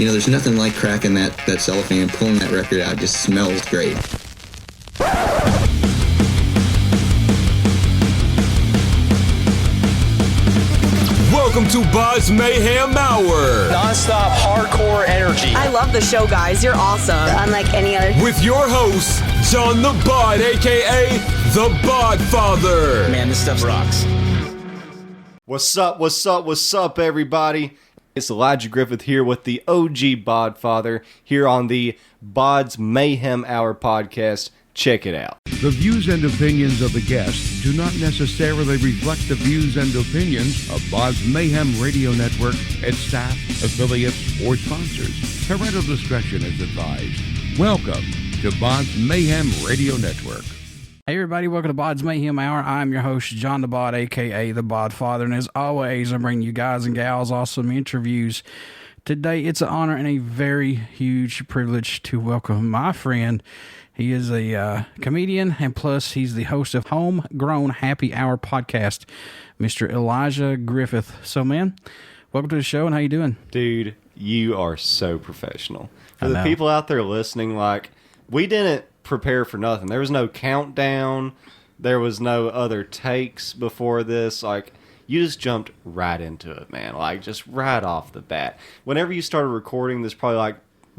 There's nothing like cracking that cellophane and pulling that record out. It just smells great. Welcome to BODS Mayhem Hour. Non-stop hardcore energy. I love the show, guys. You're awesome. Unlike any other. With your host, John the Bod, a.k.a. the Bod Father. Man, this stuff rocks. What's up, everybody? It's Elijah Griffith here with the OG Bod Father here on the BODS Mayhem Hour Podcast. Check it out. The views and opinions of the guests do not necessarily reflect the views and opinions of BODS Mayhem Radio Network, its staff, affiliates, or sponsors. Parental discretion is advised. Welcome to BODS Mayhem Radio Network. Hey everybody, welcome to BODS Mayhem Hour. I'm your host, John the Bod, a.k.a. the Bod Father, and as always, I'm bringing you guys and gals awesome interviews. Today, it's an honor and a very huge privilege to welcome my friend. He is a comedian, and plus, he's the host of Homegrown Happy Hour Podcast, Mr. Elijah Griffith. So, man, welcome to the show, and how you doing? Dude, you are so professional. For the people out there listening, we didn't prepare for nothing. There was no countdown. There was no other takes before this. You just jumped right into it, man. Just right off the bat. Whenever you started recording, there's probably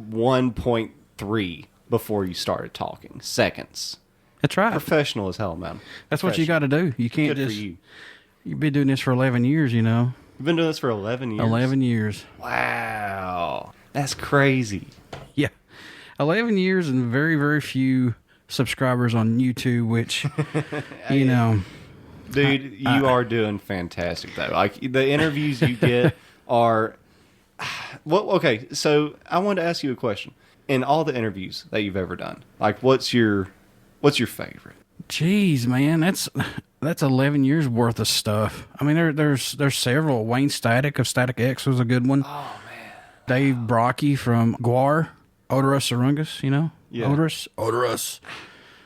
1.3 before you started talking. Seconds. That's right. Professional as hell, man. That's what you got to do. You can't Good just... for you. You've been doing this for 11 years, you know. You've been doing this for 11 years? 11 years. Wow. That's crazy. Yeah. 11 years and very, very few subscribers on YouTube, which, you know... Dude, you are doing fantastic, though. The interviews you get are... Well, okay, so I wanted to ask you a question. In all the interviews that you've ever done, what's your favorite? Jeez, man, that's 11 years worth of stuff. I mean, there's several. Wayne Static of Static X was a good one. Oh, man. Dave Brocky from Guar, Odorous Arungus, you know? Yeah. Odorous.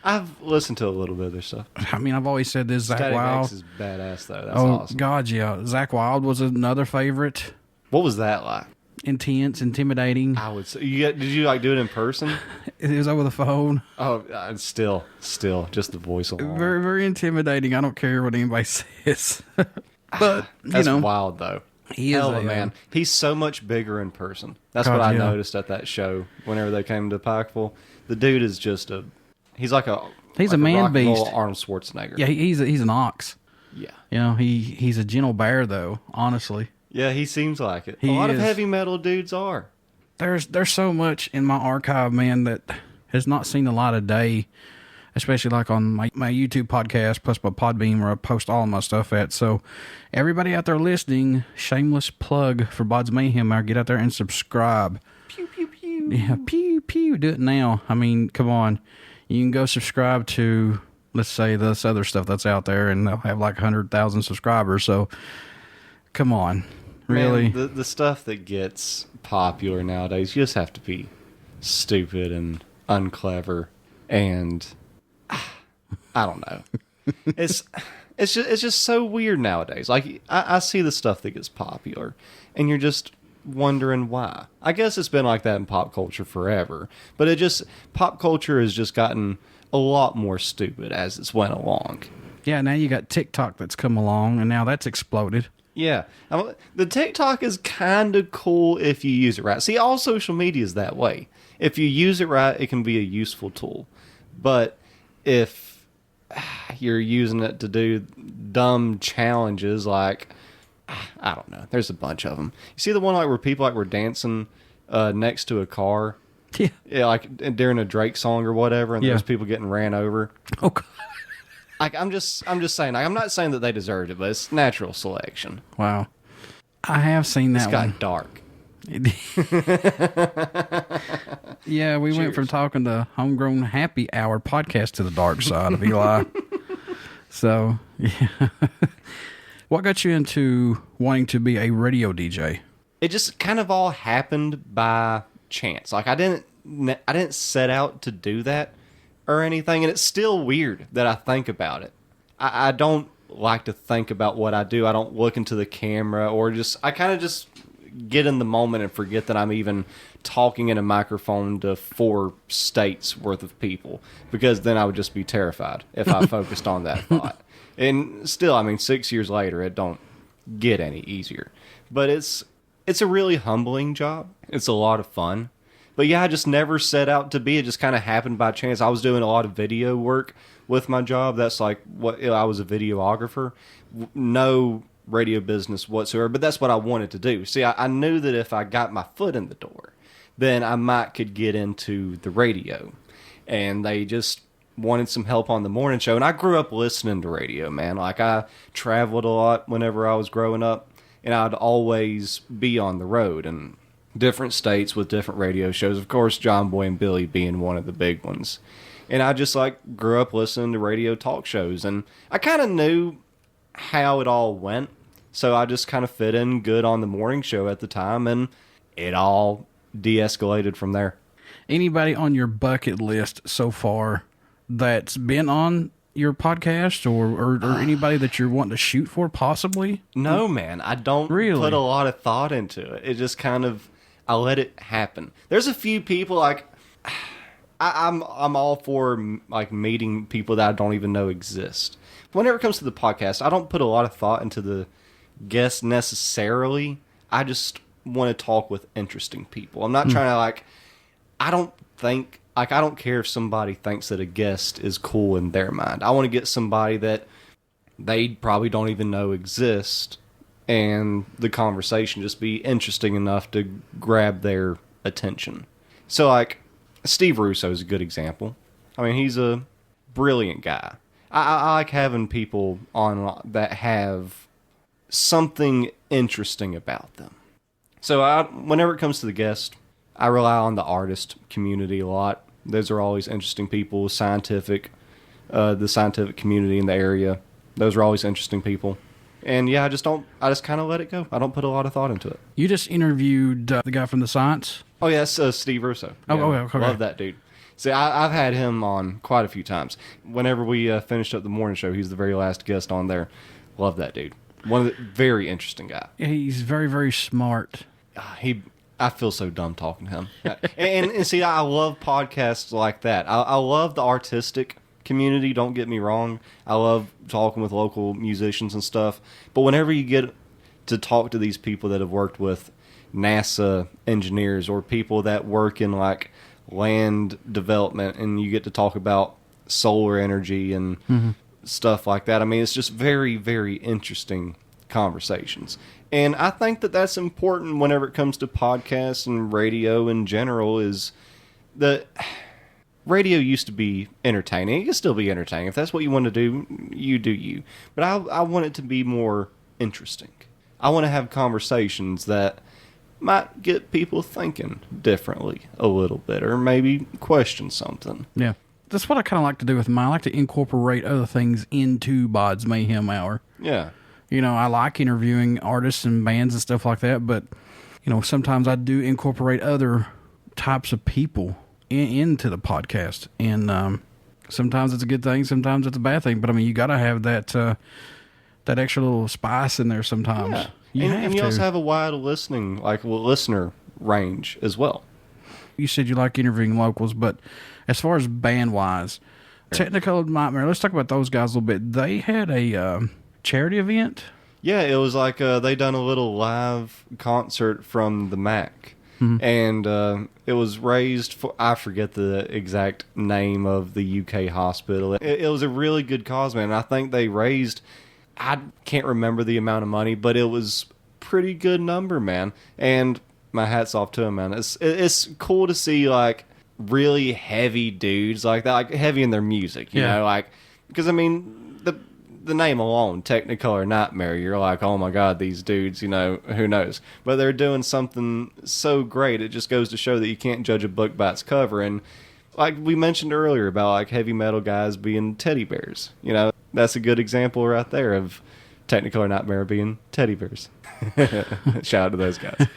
I've listened to a little bit of their stuff. I mean, I've always said this, Zach Static Wild. X is badass, though. That's awesome. God, yeah. Zach Wild was another favorite. What was that like? Intense, intimidating. I would say. Did you do it in person? It was over the phone. Oh, still, just the voice alone. Very, very intimidating. I don't care what anybody says. But, That's wild, though. He Hell is of a man. He's so much bigger in person. That's God, what I yeah. noticed at that show whenever they came to Pikeville. The dude is just he's a man rock and roll beast. Arnold Schwarzenegger. Yeah, he's an ox. Yeah. You know, he's a gentle bear, though, honestly. Yeah, he seems like it. He a lot is. of heavy metal dudes are. There's so much in my archive, man, that has not seen a lot of day, especially on my YouTube podcast, plus my Podbeam, where I post all my stuff at. So everybody out there listening, shameless plug for BODS Mayhem Hour, get out there and subscribe. Pew, pew, pew. Yeah, pew, pew. Do it now. I mean, come on. You can go subscribe to, let's say, this other stuff that's out there, and they'll have 100,000 subscribers. So, come on. Really? Man, the stuff that gets popular nowadays, you just have to be stupid and unclever, and I don't know. It's just so weird nowadays. I see the stuff that gets popular, and you're just wondering why. I guess it's been like that in pop culture forever, but pop culture has just gotten a lot more stupid as it's went along. Yeah, now you got TikTok that's come along, and now that's exploded. Yeah. The TikTok is kind of cool if you use it right. See, all social media is that way. If you use it right, it can be a useful tool. But if you're using it to do dumb challenges I don't know. There's a bunch of them. You see the one where people were dancing next to a car? Yeah. Yeah, during a Drake song or whatever, and there's people getting ran over. Oh, God. I'm just saying. I'm not saying that they deserved it, but it's natural selection. Wow. I have seen that one. It's got dark. Yeah, we went from talking to Homegrown Happy Hour Podcast to the dark side of Eli. So, yeah. What got you into wanting to be a radio DJ? It just kind of all happened by chance. I didn't set out to do that or anything, and it's still weird that I think about it. I don't like to think about what I do. I don't look into the camera, or I kind of just get in the moment and forget that I'm even talking in a microphone to 4 states worth of people, because then I would just be terrified if I focused on that thought. And still, I mean, 6 years later, it don't get any easier. But it's a really humbling job. It's a lot of fun. But yeah, I just never set out to be. It just kind of happened by chance. I was doing a lot of video work with my job. That's like what I was a videographer. No radio business whatsoever, but that's what I wanted to do. See, I knew that if I got my foot in the door, then I could get into the radio. And they just wanted some help on the morning show. And I grew up listening to radio, man. Like, I traveled a lot whenever I was growing up, and I'd always be on the road and different states with different radio shows. Of course, John Boy and Billy being one of the big ones. And I just like grew up listening to radio talk shows, and I kind of knew how it all went. So I just kind of fit in good on the morning show at the time, and it all de-escalated from there. Anybody on your bucket list so far that's been on your podcast, or anybody that you're wanting to shoot for, possibly? No, man. I don't really put a lot of thought into it. It just kind of, I let it happen. There's a few people, like, I'm all for like meeting people that I don't even know exist. Whenever it comes to the podcast, I don't put a lot of thought into the guests necessarily. I just want to talk with interesting people. I'm not trying to I don't care if somebody thinks that a guest is cool in their mind. I want to get somebody that they probably don't even know exist, and the conversation just be interesting enough to grab their attention. So, like, Steve Russo is a good example. I mean, he's a brilliant guy. I like having people on that have something interesting about them. So whenever it comes to the guest, I rely on the artist community a lot. Those are always interesting people. The scientific community in the area. Those are always interesting people. And yeah, I just kind of let it go. I don't put a lot of thought into it. You just interviewed the guy from the Science? Oh, yeah, that's Steve Russo. Oh, yeah, okay. Love that dude. See, I've had him on quite a few times. Whenever we finished up the morning show, he's the very last guest on there. Love that dude. Very interesting guy. Yeah, he's very, very smart. I feel so dumb talking to him. and see, I love podcasts like that. I love the artistic community, don't get me wrong. I love talking with local musicians and stuff. But whenever you get to talk to these people that have worked with NASA engineers or people that work in like land development, and you get to talk about solar energy and stuff like that, I mean, it's just very, very interesting conversations. And I think that that's important whenever it comes to podcasts and radio in general, is that radio used to be entertaining. It can still be entertaining. If that's what you want to do, you do you. But I want it to be more interesting. I want to have conversations that might get people thinking differently a little bit, or maybe question something. Yeah. That's what I kind of like to do with mine. I like to incorporate other things into BODS Mayhem Hour. Yeah. You know, I like interviewing artists and bands and stuff like that, but, you know, sometimes I do incorporate other types of people into the podcast. And sometimes it's a good thing, sometimes it's a bad thing. But, I mean, you got to have that extra little spice in there sometimes. Yeah. And you also have a wide listener range as well. You said you like interviewing locals, but as far as band-wise, Technicolor Nightmare, let's talk about those guys a little bit. They had a charity event? Yeah, it was like they done a little live concert from the Mac. And it was raised for, I forget the exact name of the UK hospital. It was a really good cause, man. I think they raised, I can't remember the amount of money, but it was pretty good number, man. And my hat's off to them, man. It's cool to see like really heavy dudes like that, like heavy in their music, you know, like, because I mean the name alone, Technicolor Nightmare, you're like, oh my god, these dudes, you know, who knows? But they're doing something so great, it just goes to show that you can't judge a book by its cover. And like we mentioned earlier about like heavy metal guys being teddy bears, you know, that's a good example right there of Technicolor Nightmare being teddy bears. Shout out to those guys.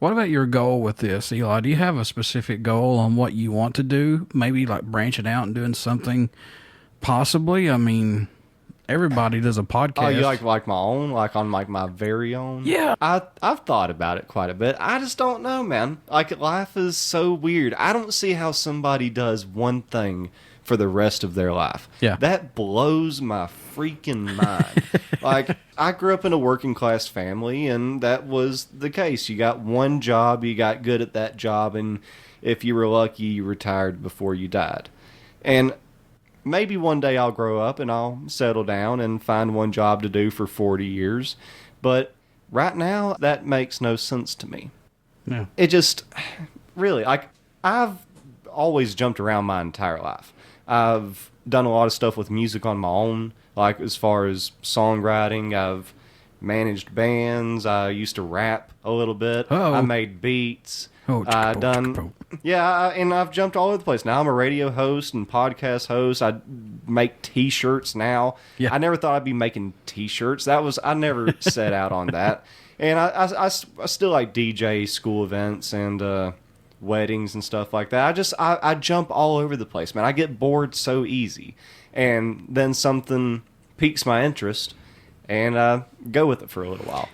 What about your goal with this, Eli? Do you have a specific goal on what you want to do? Maybe like branching out and doing something possibly? I mean, everybody does a podcast. Oh, you like my own, like on like my very own? Yeah. I've thought about it quite a bit. I just don't know, man. Like life is so weird. I don't see how somebody does one thing for the rest of their life. Yeah. That blows my freaking mind. Like, I grew up in a working class family, and that was the case. You got one job, you got good at that job, and if you were lucky, you retired before you died. And maybe one day I'll grow up and I'll settle down and find one job to do for 40 years. But right now, that makes no sense to me. Yeah. It just, really, like, I've always jumped around my entire life. I've done a lot of stuff with music on my own, like as far as songwriting. I've managed bands. I used to rap a little bit. Uh-oh. I made beats. Oh, And I've jumped all over the place. Now I'm a radio host and podcast host. I make T-shirts now. Yeah. I never thought I'd be making T-shirts. I never set out on that. And I still like DJ school events and weddings and stuff like that. I jump all over the place, man. I get bored so easy, and then something piques my interest, and I go with it for a little while.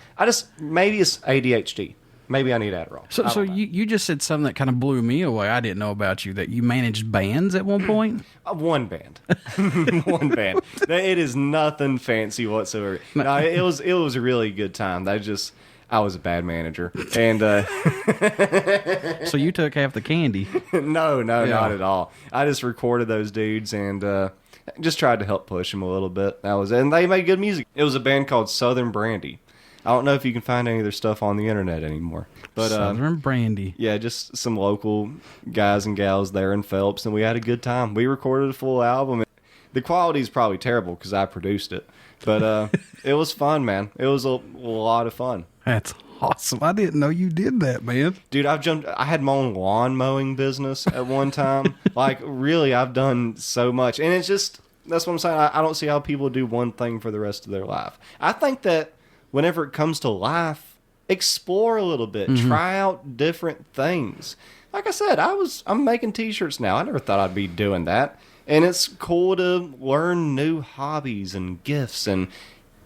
Maybe it's ADHD. Maybe I need Adderall. So you just said something that kind of blew me away. I didn't know about you, that you managed bands at one point. One band. One band. It is nothing fancy whatsoever. No, it was a really good time. I was a bad manager. And So you took half the candy. No, not at all. I just recorded those dudes and just tried to help push them a little bit. And they made good music. It was a band called Southern Brandy. I don't know if you can find any of their stuff on the internet anymore. But Southern Brandy. Yeah, just some local guys and gals there in Phelps, and we had a good time. We recorded a full album. The quality is probably terrible because I produced it. But it was fun, man. It was a lot of fun. That's awesome. I didn't know you did that, man. Dude, I had my own lawn mowing business at one time. Like, really, I've done so much. And it's just, that's what I'm saying. I don't see how people do one thing for the rest of their life. I think that whenever it comes to life, explore a little bit. Mm-hmm. Try out different things. Like I said, I'm making T-shirts now. I never thought I'd be doing that. And it's cool to learn new hobbies and gifts, and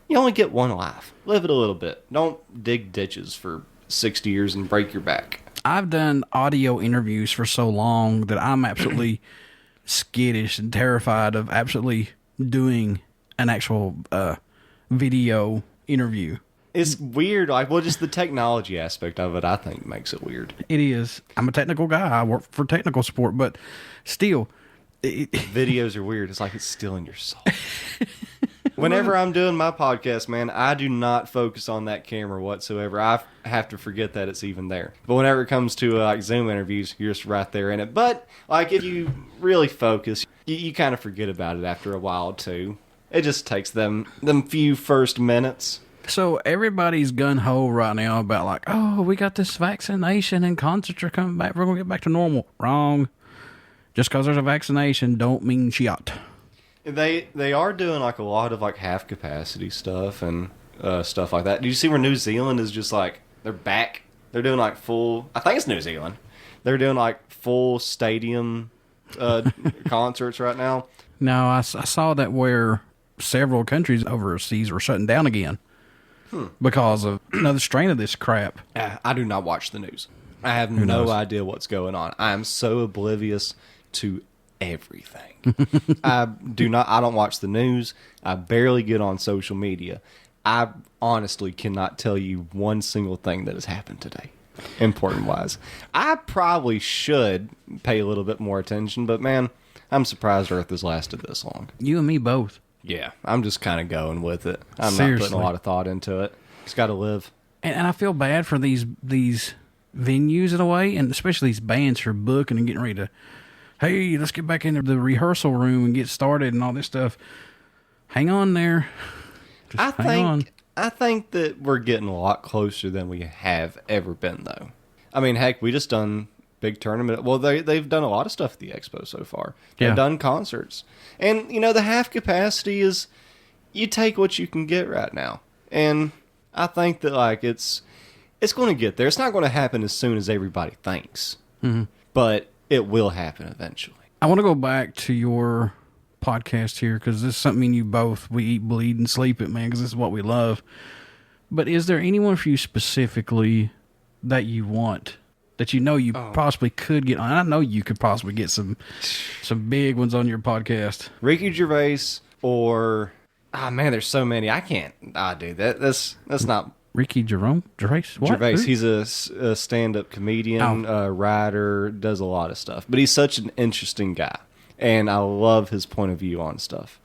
you only get one life. Live it a little bit. Don't dig ditches for 60 years and break your back. I've done audio interviews for so long that I'm absolutely skittish and terrified of absolutely doing an actual video interview. It's weird. Like, well, just the technology aspect of it, I think, makes it weird. It is. I'm a technical guy. I work for technical support, but still. Videos are weird. It's like it's stealing your soul. Whenever I'm doing my podcast, man, I do not focus on that camera whatsoever. I have to forget that it's even there. But whenever it comes to like Zoom interviews, you're just right there in it. But like if you really focus, you kind of forget about it after a while too. It just takes them few first minutes. So everybody's gun-ho right now about like, oh, we got this vaccination and concerts are coming back. We're going to get back to normal. Wrong. Just because there's a vaccination don't mean shit. They are doing like a lot of like half capacity stuff and stuff like that. Do you see where New Zealand is just like they're back? They're doing like full. I think it's New Zealand. They're doing like full stadium concerts right now. No, I saw that where several countries overseas were shutting down again because of another strain of this crap. I do not watch the news. I have no idea what's going on. I am so oblivious to everything. I don't watch the news. I barely get on social media. I honestly cannot tell you one single thing that has happened today, important wise. I probably should pay a little bit more attention, but man, I'm surprised Earth has lasted this long. You and me both. Yeah, I'm just kind of going with it. I'm Seriously. not putting a lot of thought into it. It's got to live. And I feel bad for these venues in a way, and especially these bands who are booking and getting ready to, hey, let's get back into the rehearsal room and get started and all this stuff. Hang on there. I think that we're getting a lot closer than we have ever been, though. I mean, heck, we just done big tournament. Well, they've done a lot of stuff at the expo so far. They've done concerts. And, you know, the half capacity is you take what you can get right now. And I think that, like, it's going to get there. It's not going to happen as soon as everybody thinks. Mm-hmm. But it will happen eventually. I want to go back to your podcast here, because this is something you both, we eat, bleed, and sleep it, man, because this is what we love. But is there anyone for you specifically that you want, that you know you possibly could get on? I know you could possibly get some big ones on your podcast. Ricky Gervais or... man, there's so many. I can't... dude, that's not... Ricky Gervais? What? Gervais. Who? He's a stand-up comedian, writer, does a lot of stuff. But he's such an interesting guy. And I love his point of view on stuff.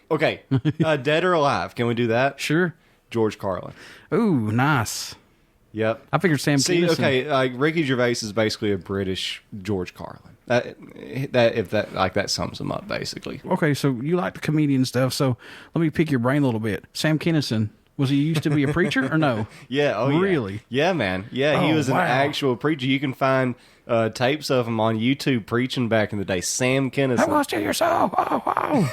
Okay, Dead or Alive. Can we do that? Sure. George Carlin. Ooh, nice. Yep. I figured Sam Kinison. Okay, Ricky Gervais is basically a British George Carlin. That sums him up, basically. Okay, so you like the comedian stuff, so let me pick your brain a little bit. Sam Kinison, was he used to be a preacher or no? Yeah, really? Yeah, man. Yeah, he was an actual preacher. You can find tapes of him on YouTube preaching back in the day. Sam Kinison. I will steal your soul. Oh, wow.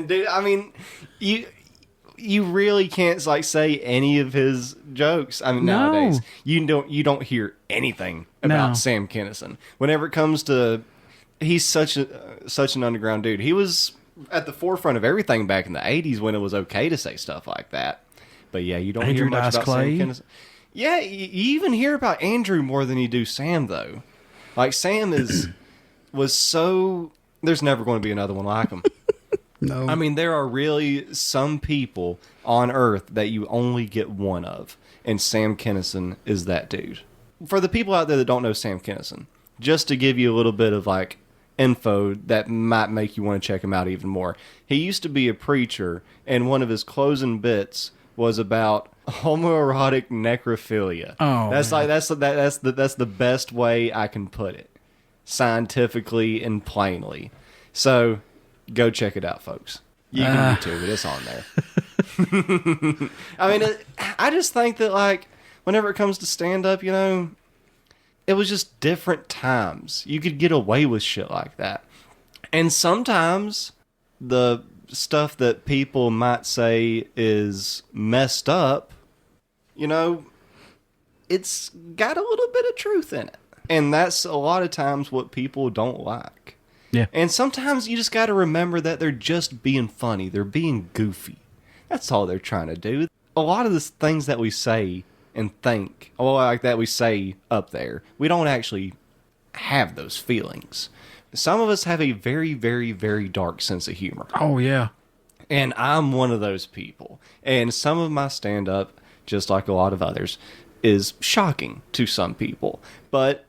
Dude, I mean, you really can't say any of his jokes. I mean, nowadays you don't hear anything about Sam Kinison. Whenever it comes to, he's such an underground dude. He was at the forefront of everything back in the 80s when it was okay to say stuff like that. But yeah, you don't hear much about Sam Kinison. Yeah, you even hear about Andrew more than you do Sam, though. Like, Sam was so... There's never going to be another one like him. No. I mean, there are really some people on Earth that you only get one of, and Sam Kinison is that dude. For the people out there that don't know Sam Kinison, just to give you a little bit of, info that might make you want to check him out even more. He used to be a preacher, and one of his closing bits was about homoerotic necrophilia. Oh, that's the best way I can put it, scientifically and plainly. So go check it out, folks. You can YouTube it; it's on there. I mean, I just think that whenever it comes to stand up, it was just different times. You could get away with shit like that, and sometimes the stuff that people might say is messed up, it's got a little bit of truth in it. And that's a lot of times what people don't like. Yeah. And sometimes you just got to remember that they're just being funny. They're being goofy. That's all they're trying to do. A lot of the things that we say and think, that we say up there, we don't actually have those feelings. Some of us have a very, very, very dark sense of humor. Oh, yeah. And I'm one of those people. And some of my stand-up, just like a lot of others, is shocking to some people. But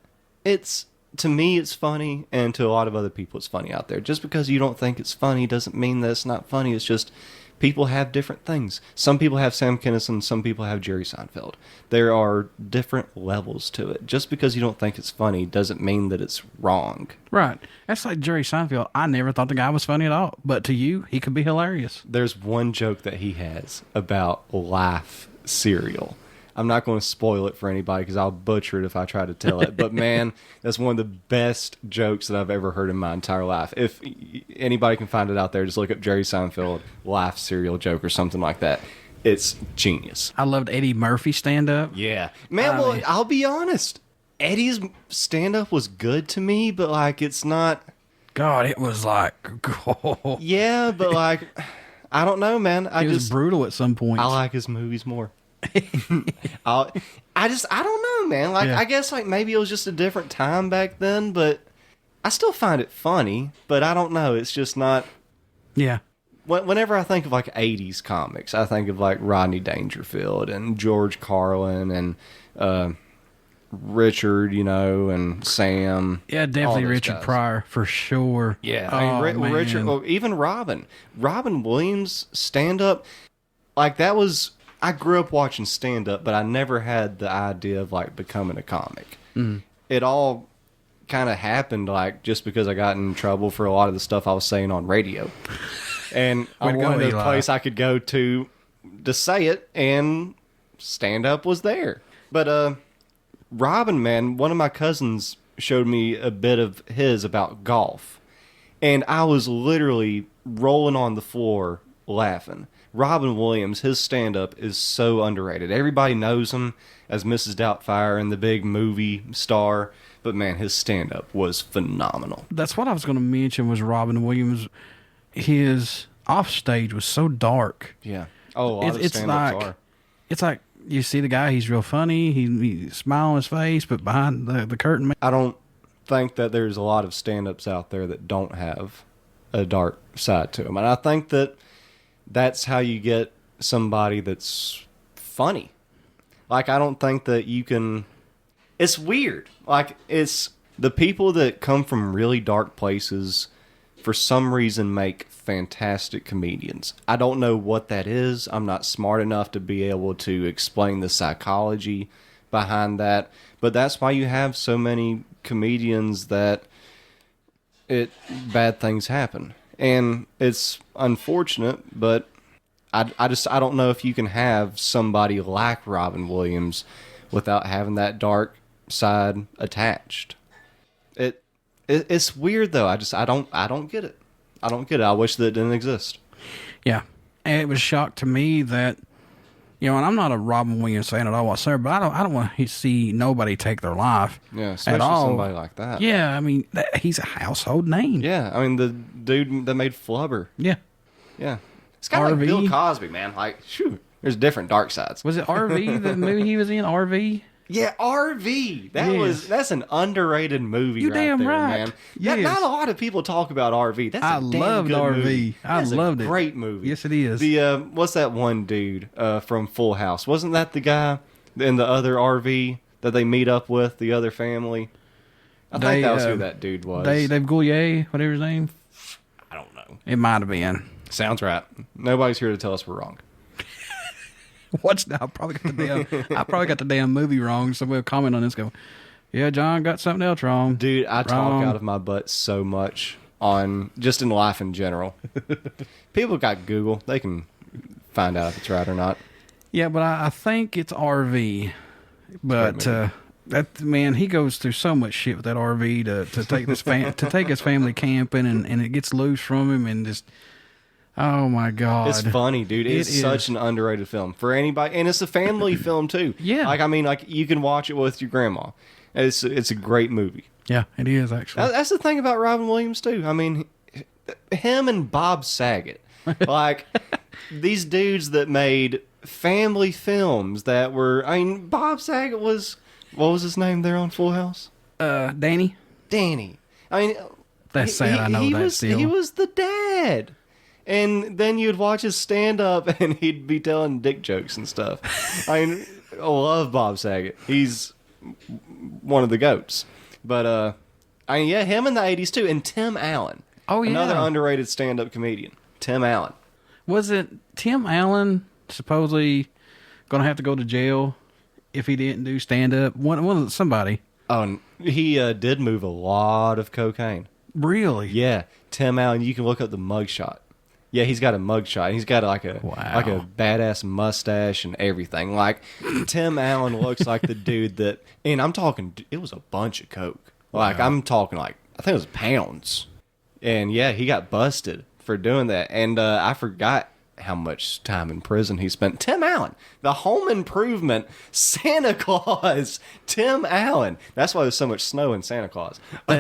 to me, it's funny, and to a lot of other people, it's funny out there. Just because you don't think it's funny doesn't mean that it's not funny. It's just people have different things. Some people have Sam Kinison, some people have Jerry Seinfeld. There are different levels to it. Just because you don't think it's funny doesn't mean that it's wrong. Right. That's like Jerry Seinfeld. I never thought the guy was funny at all. But to you, he could be hilarious. There's one joke that he has about Life cereal. I'm not going to spoil it for anybody because I'll butcher it if I try to tell it. But man, that's one of the best jokes that I've ever heard in my entire life. If anybody can find it out there, just look up Jerry Seinfeld Life cereal joke or something like that. It's genius. I loved Eddie Murphy stand-up. Yeah. Man, I'll be honest. Eddie's stand-up was good to me, but it's not... God, it was Yeah, but I don't know, man. It was brutal at some point. I like his movies more. I don't know, man. I guess maybe it was just a different time back then, but I still find it funny. But I don't know. It's just not. Yeah. Whenever I think of 80s comics, I think of Rodney Dangerfield and George Carlin and Richard, and Sam. Yeah, definitely Richard guys. Pryor for sure. Yeah, I mean, Richard, or even Robin Williams stand up. That was. I grew up watching stand-up, but I never had the idea of becoming a comic. Mm. It all kind of happened just because I got in trouble for a lot of the stuff I was saying on radio, and I wanted a place I could go to say it, and stand-up was there. But Robin, man, one of my cousins showed me a bit of his about golf, and I was literally rolling on the floor laughing. Robin Williams, his stand-up is so underrated. Everybody knows him as Mrs. Doubtfire and the big movie star, but man, his stand-up was phenomenal. That's what I was going to mention was Robin Williams. his offstage was so dark. Yeah. Oh, a lot of stand-ups are. It's like you see the guy, he's real funny, he smile on his face, but behind the curtain. I don't think that there's a lot of stand-ups out there that don't have a dark side to them. And I think that that's how you get somebody that's funny. Like, I don't think that you can... It's weird. Like, it's the people that come from really dark places, for some reason, make fantastic comedians. I don't know what that is. I'm not smart enough to be able to explain the psychology behind that. But that's why you have so many comedians that bad things happen. And it's unfortunate, but I don't know if you can have somebody like Robin Williams without having that dark side attached. It's weird though. I don't get it. I don't get it. I wish that it didn't exist. Yeah. And it was a shock to me that, and I'm not a Robin Williams fan at all whatsoever, but I don't want to see nobody take their life. Yeah, especially at all. Somebody like that. Yeah, I mean, he's a household name. Yeah, I mean, the dude that made Flubber. Yeah. Yeah. It's kind of like Bill Cosby, man. Like, shoot, there's different dark sides. Was it RV, the movie he was in, RV? Yeah, RV. That's an underrated movie. You right damn there, right. Man. Yes. Not a lot of people talk about RV. That's a damn good RV. movie. I loved it. Great movie. Yes, it is. The what's that one dude from Full House? Wasn't that the guy in the other RV that they meet up with, the other family? I think that was who that dude was. Dave Goulier, whatever his name. I don't know. It might have been. Sounds right. Nobody's here to tell us we're wrong. Watch now. I probably got the damn movie wrong. Somebody will comment on this. Go, yeah, John got something else wrong. Dude, I talk out of my butt so much on just in life in general. People got Google; they can find out if it's right or not. Yeah, but I think it's RV. But that man, he goes through so much shit with that RV to take this to take his family camping, and it gets loose from him, and just. Oh my God! It's funny, dude. It's such an underrated film for anybody, and it's a family film too. Yeah, like you can watch it with your grandma. It's a great movie. Yeah, it is actually. That's the thing about Robin Williams too. I mean, him and Bob Saget, like these dudes that made family films that were. I mean, Bob Saget was what was his name there on Full House? Danny. Danny. I mean, that's sad. I know that still. He was the dad. And then you'd watch his stand-up, and he'd be telling dick jokes and stuff. I mean, I love Bob Saget. He's one of the GOATs. But, I mean, yeah, him in the 80s, too. And Tim Allen. Oh, yeah. Another underrated stand-up comedian. Tim Allen. Was it Tim Allen supposedly going to have to go to jail if he didn't do stand-up? Somebody. Oh, he did move a lot of cocaine. Really? Yeah. Tim Allen, you can look up the mugshot. Yeah, he's got a mugshot. He's got like a badass mustache and everything. Like Tim Allen looks like the dude that, and I'm talking, it was a bunch of coke. Like I'm talking like I think it was pounds. And yeah, he got busted for doing that. And I forgot how much time in prison he spent. Tim Allen, the Home Improvement Santa Claus. Tim Allen. That's why there's so much snow in Santa Claus. I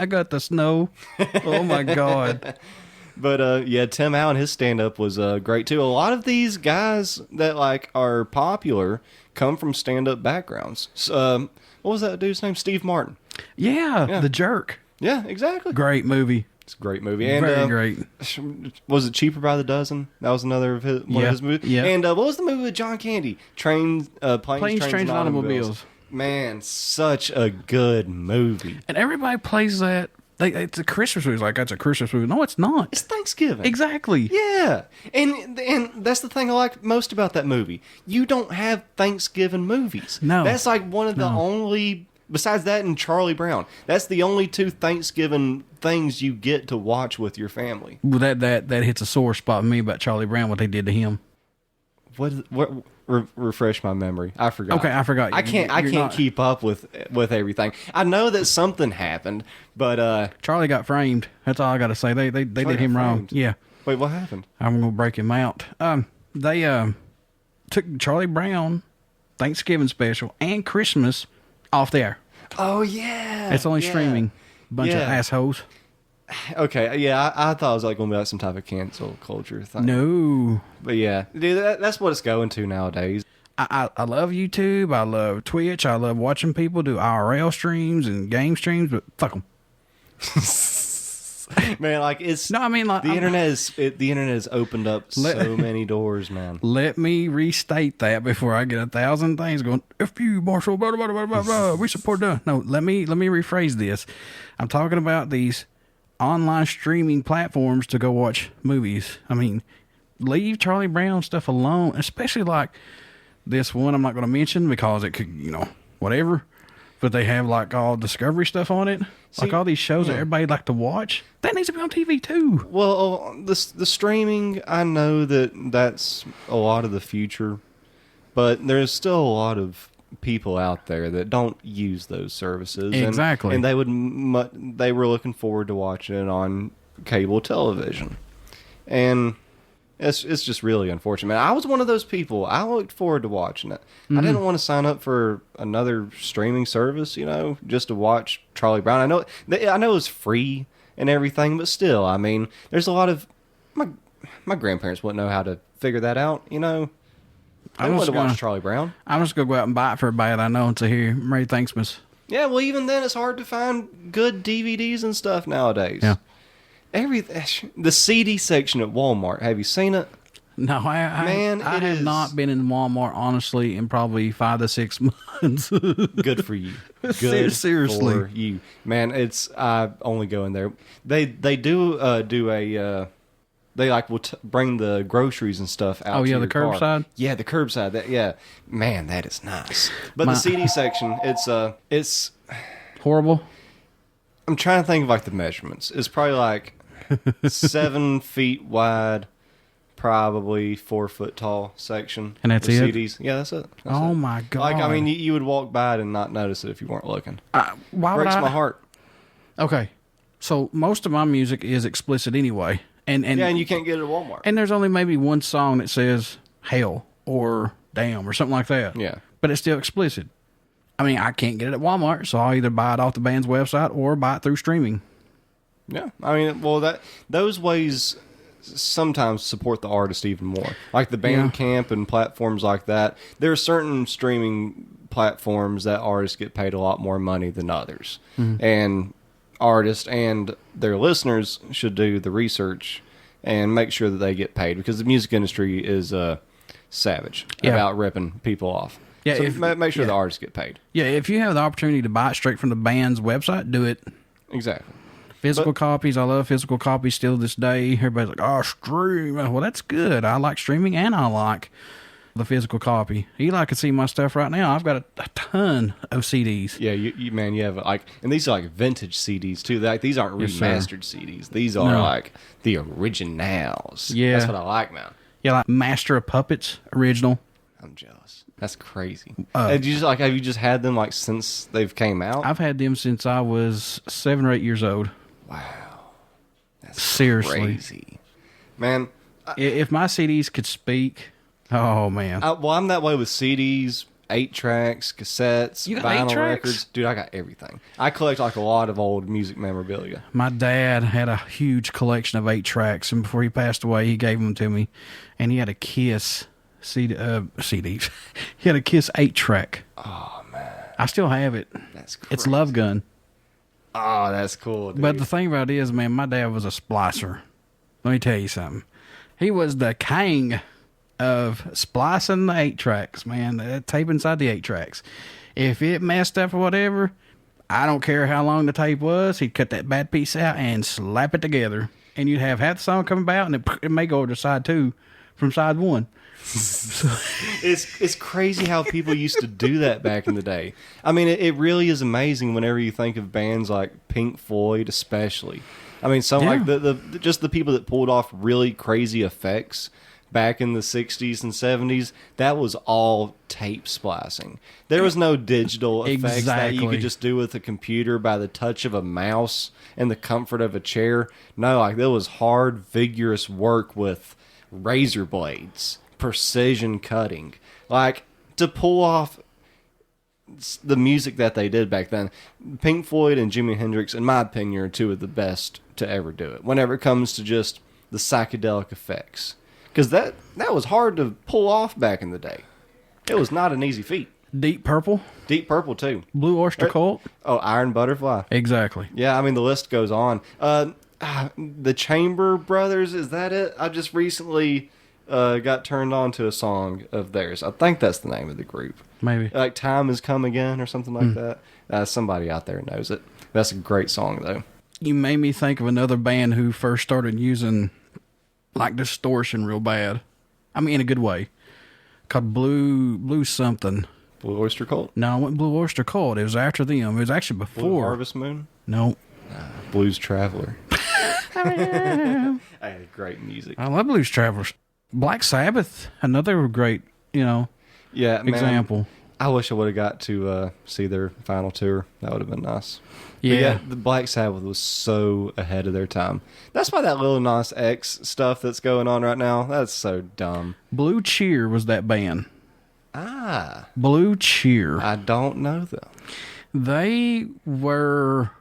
got the snow. Oh my God. But yeah, Tim Allen, his stand-up was great too. A lot of these guys that like are popular come from stand-up backgrounds. What was that dude's name? Steve Martin. Yeah, The Jerk. Yeah, exactly. Great movie. It's a great movie. And, very great. Was it Cheaper by the Dozen? That was another of his, one of his movies. Yeah. And what was the movie with John Candy? Planes, Trains, and Automobiles. Man, such a good movie. And everybody plays that. It's a Christmas movie. It's like, that's a Christmas movie. No, it's not. It's Thanksgiving. Exactly. Yeah. And that's the thing I like most about that movie. You don't have Thanksgiving movies. No. That's like one of the only, besides that and Charlie Brown, that's the only two Thanksgiving things you get to watch with your family. Well, that hits a sore spot in me about Charlie Brown, what they did to him. What refresh my memory. I forgot. Okay, I forgot. I can't keep up with everything. I know that something happened, but Charlie got framed. That's all I got to say. They did him wrong. Yeah. Wait, what happened? I'm gonna break him out. They took Charlie Brown Thanksgiving special and Christmas off there. Oh yeah. It's only streaming. Bunch of assholes. Okay, yeah, I thought it was like going to be like some type of cancel culture thing. No. But yeah, dude, that's what it's going to nowadays. I love YouTube. I love Twitch. I love watching people do IRL streams and game streams, but fuck them. Man, like it's No, I mean, like, the internet has opened up so many doors, man. Let me restate that before I get 1,000 things going. F you, Marshall. Blah, blah, blah, blah, blah. We support that. No, let me rephrase this. I'm talking about these online streaming platforms to go watch movies. I mean, leave Charlie Brown stuff alone, especially like this one I'm not going to mention because it could, whatever. But they have like all Discovery stuff on it. Like all these shows that everybody like to watch. That needs to be on TV too. Well, the streaming, I know that's a lot of the future, but there's still a lot of people out there that don't use those services. Exactly. And they were looking forward to watching it on cable television. And it's just really unfortunate, man. I was one of those people. I looked forward to watching it. I didn't want to sign up for another streaming service, just to watch Charlie Brown. I know it was free and everything, but still, I mean, there's a lot of my grandparents wouldn't know how to figure that out, I want to watch Charlie Brown. I'm just gonna go out and buy it for everybody that I know and say, here, Merry Thanksmas. Yeah, well, even then, it's hard to find good DVDs and stuff nowadays. Yeah. The CD section at Walmart. Have you seen it? No, I have not been in Walmart, honestly, in probably 5 to 6 months. Good for you. Good Seriously. for you. Man, I only go in there. They do a... They will bring the groceries and stuff out. Oh, to yeah, your the car. curbside? Yeah, the curbside. Man, that is nice. But the CD section, it's... Horrible? I'm trying to think of the measurements. It's probably 7 feet wide, probably 4 foot tall section. And that's of it? CDs. Yeah, that's it. Oh my God. You would walk by it and not notice it if you weren't looking. Why Breaks would my heart. Okay. So most of my music is explicit anyway. And you can't get it at Walmart. And there's only maybe one song that says hell or damn or something like that. Yeah. But it's still explicit. I mean, I can't get it at Walmart, so I'll either buy it off the band's website or buy it through streaming. Yeah. I mean, well, those ways sometimes support the artist even more. Like the Bandcamp and platforms like that. There are certain streaming platforms that artists get paid a lot more money than others. Mm-hmm. And artists and their listeners should do the research and make sure that they get paid, because the music industry is savage about ripping people off. Yeah, so make sure the artists get paid. Yeah, if you have the opportunity to buy it straight from the band's website, do it. Exactly. Physical copies, I love physical copies still this day. Everybody's like, oh, stream. Well, that's good. I like streaming and I like the physical copy. Eli can see my stuff right now. I've got a ton of CDs. Yeah, you have and these are vintage CDs too. These aren't remastered CDs. These are the originals. Yeah, that's what I like, man. Yeah, like Master of Puppets original. I'm jealous. That's crazy. Have you just had them since they've came out? I've had them since I was 7 or 8 years old. Wow, that's seriously crazy, man. If my CDs could speak. Oh, man. I'm that way with CDs, 8-tracks, cassettes, vinyl records. Dude, I got everything. I collect a lot of old music memorabilia. My dad had a huge collection of 8-tracks, and before he passed away, he gave them to me. And he had a Kiss CDs. He had a Kiss 8-track. Oh, man. I still have it. That's crazy. It's Love Gun. Oh, that's cool, dude. But the thing about it is, man, my dad was a splicer. Let me tell you something. He was the king of splicing the 8-tracks, man. That tape inside the 8-tracks. If it messed up or whatever, I don't care how long the tape was, he'd cut that bad piece out and slap it together. And you'd have half the song coming about, and it may go to side 2 from side 1. It's crazy how people used to do that back in the day. I mean, it really is amazing whenever you think of bands like Pink Floyd, especially. I mean, just the people that pulled off really crazy effects back in the 60s and 70s, that was all tape splicing. There was no digital effects that you could just do with a computer by the touch of a mouse and the comfort of a chair. No, there was hard, vigorous work with razor blades, precision cutting. To pull off the music that they did back then. Pink Floyd and Jimi Hendrix, in my opinion, are two of the best to ever do it. Whenever it comes to just the psychedelic effects, because that was hard to pull off back in the day. It was not an easy feat. Deep Purple, Deep Purple too. Blue Oyster Cult. Oh, Iron Butterfly. Exactly. Yeah, I mean the list goes on. The Chamber Brothers, is that it? I just recently got turned on to a song of theirs. I think that's the name of the group. Maybe. Like Time Has Come Again or something like that. Somebody out there knows it. That's a great song though. You made me think of another band who first started using like distortion real bad. I mean in a good way. Called Blue something. Blue Oyster Cult? No, it wasn't Blue Oyster Cult. It was after them. It was actually before. Blue Harvest Moon? No. Blues Traveler. I had great music. I love Blues Travelers. Black Sabbath, another great, Yeah, example. Man, I wish I would have got to see their final tour. That would have been nice. Yeah. But the Black Sabbath was so ahead of their time. That's why that Lil Nas X stuff that's going on right now, that's so dumb. Blue Cheer was that band. Ah. Blue Cheer. I don't know them. They were...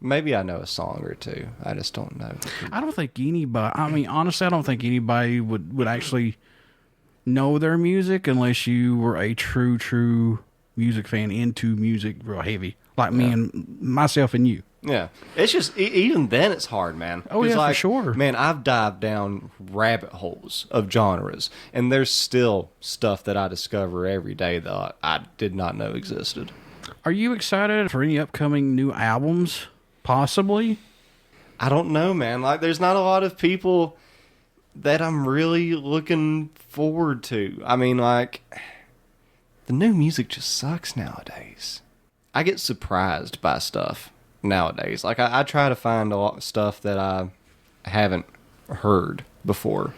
Maybe I know a song or two. I just don't know. I don't think anybody... I mean, honestly, I don't think anybody would actually know their music unless you were a true music fan, into music real heavy. Like me and myself and you. Yeah. It's just, even then it's hard, man. Oh, yeah, like, for sure. Man, I've dived down rabbit holes of genres, and there's still stuff that I discover every day that I did not know existed. Are you excited for any upcoming new albums? Possibly? I don't know, man. Like, there's not a lot of people that I'm really looking forward to. I mean, like, the new music just sucks nowadays. I get surprised by stuff nowadays. Like, I try to find a lot of stuff that I haven't heard before.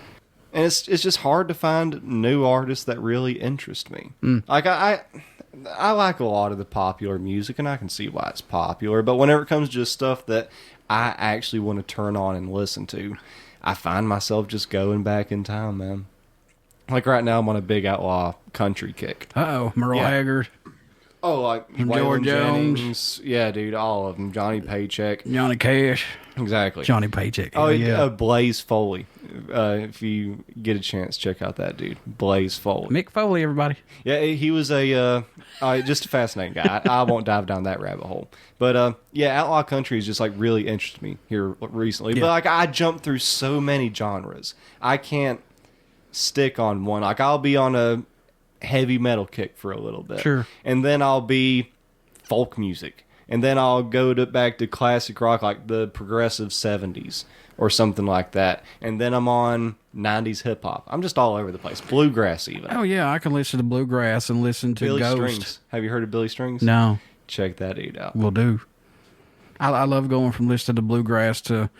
And it's just hard to find new artists that really interest me. Like, I like a lot of the popular music, and I can see why it's popular. But whenever it comes to just stuff that I actually want to turn on and listen to, I find myself just going back in time, man. Like right now, I'm on a big outlaw country kick. Uh-oh, Merle Haggard. Oh, like George Waylon Jones. Jennings. Yeah, dude, all of them. Johnny Paycheck. Johnny Cash. Exactly. Johnny Paycheck. Oh, yeah. Blaze Foley. If you get a chance, check out that dude. Blaze Foley. Mick Foley, everybody. Yeah, he was just a fascinating guy. I won't dive down that rabbit hole. But, outlaw country has just, like, really interested me here recently. Yeah. But, like, I jumped through so many genres. I can't stick on one. Like, I'll be on a heavy metal kick for a little bit. Sure. And then I'll be folk music. And then I'll go back to classic rock, like the progressive 70s or something like that. And then I'm on 90s hip hop. I'm just all over the place. Bluegrass even. Oh, yeah, I can listen to Bluegrass and listen to Billy Ghost. Strings. Have you heard of Billy Strings? No. Check that dude out. Will do. I love going from listening to Bluegrass to,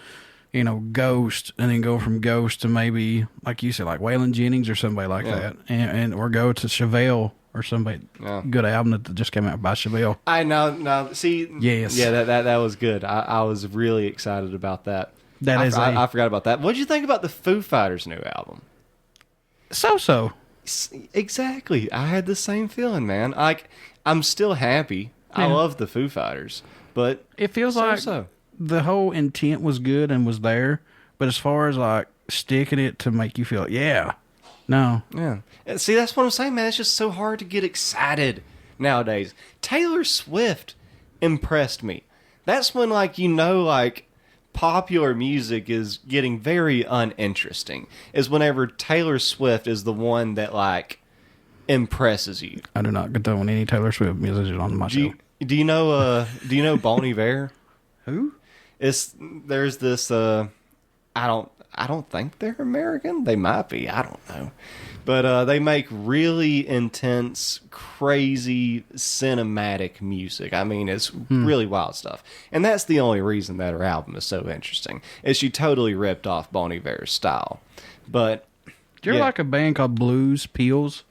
Ghost, and then go from Ghost to maybe, like you said, like Waylon Jennings or somebody like that. And or go to Chevelle or somebody. Yeah. Good album that just came out by Chevelle. I know. See, Yes. Yeah, that was good. I was really excited about that. I forgot about that. What did you think about the Foo Fighters new album? So. Exactly. I had the same feeling, man. Like, I'm still happy. I love the Foo Fighters, but It feels like the whole intent was good and was there, but as far as like sticking it to make you feel, no. Yeah. See, that's what I'm saying, man. It's just so hard to get excited nowadays. Taylor Swift impressed me. That's when, like, popular music is getting very uninteresting. Is whenever Taylor Swift is the one that, like, impresses you. I do not condone any Taylor Swift musician on my show. Do you know Bon Iver? Who? There's this I don't think they're American. They might be. I don't know. But they make really intense, crazy, cinematic music. I mean, it's really wild stuff. And that's the only reason that her album is so interesting, is she totally ripped off Bon Iver's style. But do you ever like a band called Blues Peels?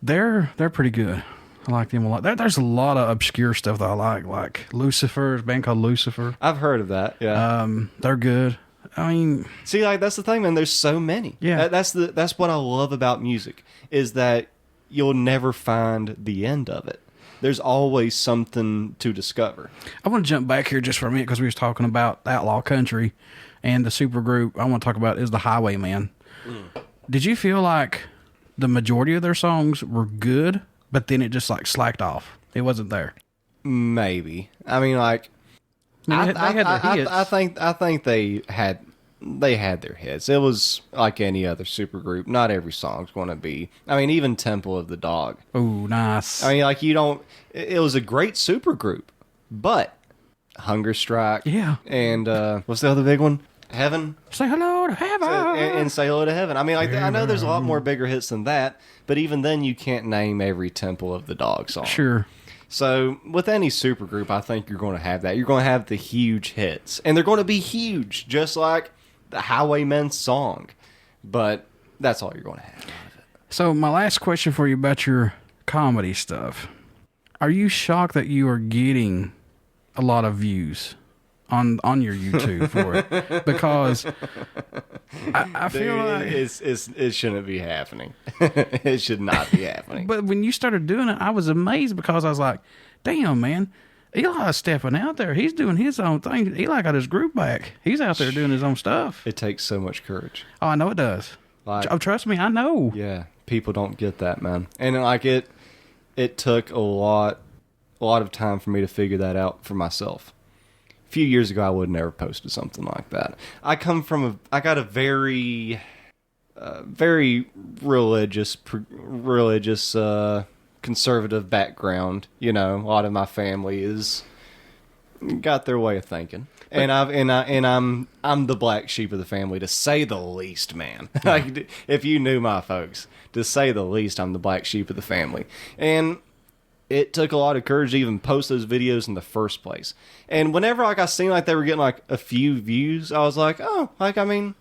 They're pretty good. I like them a lot. There's a lot of obscure stuff that I like Lucifer, a band called Lucifer. I've heard of that, yeah. They're good. I mean... See, like, that's the thing, man. There's so many. Yeah. That's what I love about music, is that you'll never find the end of it. There's always something to discover. I want to jump back here just for a minute because we was talking about Outlaw Country, and the supergroup I want to talk about is the Highwaymen. Did you feel like the majority of their songs were good, but then it just like slacked off? It wasn't there. Maybe. I mean, like, They had their hits. I think they had their hits. It was like any other supergroup. Not every song's going to be. I mean, even Temple of the Dog. Oh, nice. I mean, like, you don't. It was a great supergroup, but Hunger Strike. Yeah. And what's the other big one? Heaven. Say hello to heaven. And Say Hello to Heaven. I mean, like, I know there's a lot more bigger hits than that, but even then, you can't name every Temple of the Dog song. Sure. So, with any supergroup, I think you're going to have that. You're going to have the huge hits. And they're going to be huge, just like the Highwaymen song. But that's all you're going to have out of it. So, my last question for you about your comedy stuff. Are you shocked that you are getting a lot of views on your YouTube for it? Because I feel like it shouldn't be happening. It should not be happening. But when you started doing it, I was amazed because I was like, damn, man, Eli's stepping out there. He's doing his own thing. Eli got his group back. He's out there doing his own stuff. It takes so much courage. Oh, I know it does. Like, oh, trust me, I know. Yeah, people don't get that, man. And like it took a lot of time for me to figure that out for myself. A few years ago, I would never posted something like that. I got a very religious, conservative background. You know, a lot of my family is got their way of thinking, and I'm the black sheep of the family, to say the least, man. Like, if you knew my folks, to say the least, I'm the black sheep of the family, and it took a lot of courage to even post those videos in the first place. And whenever like I seen like they were getting like a few views, I was like, oh, like, I mean,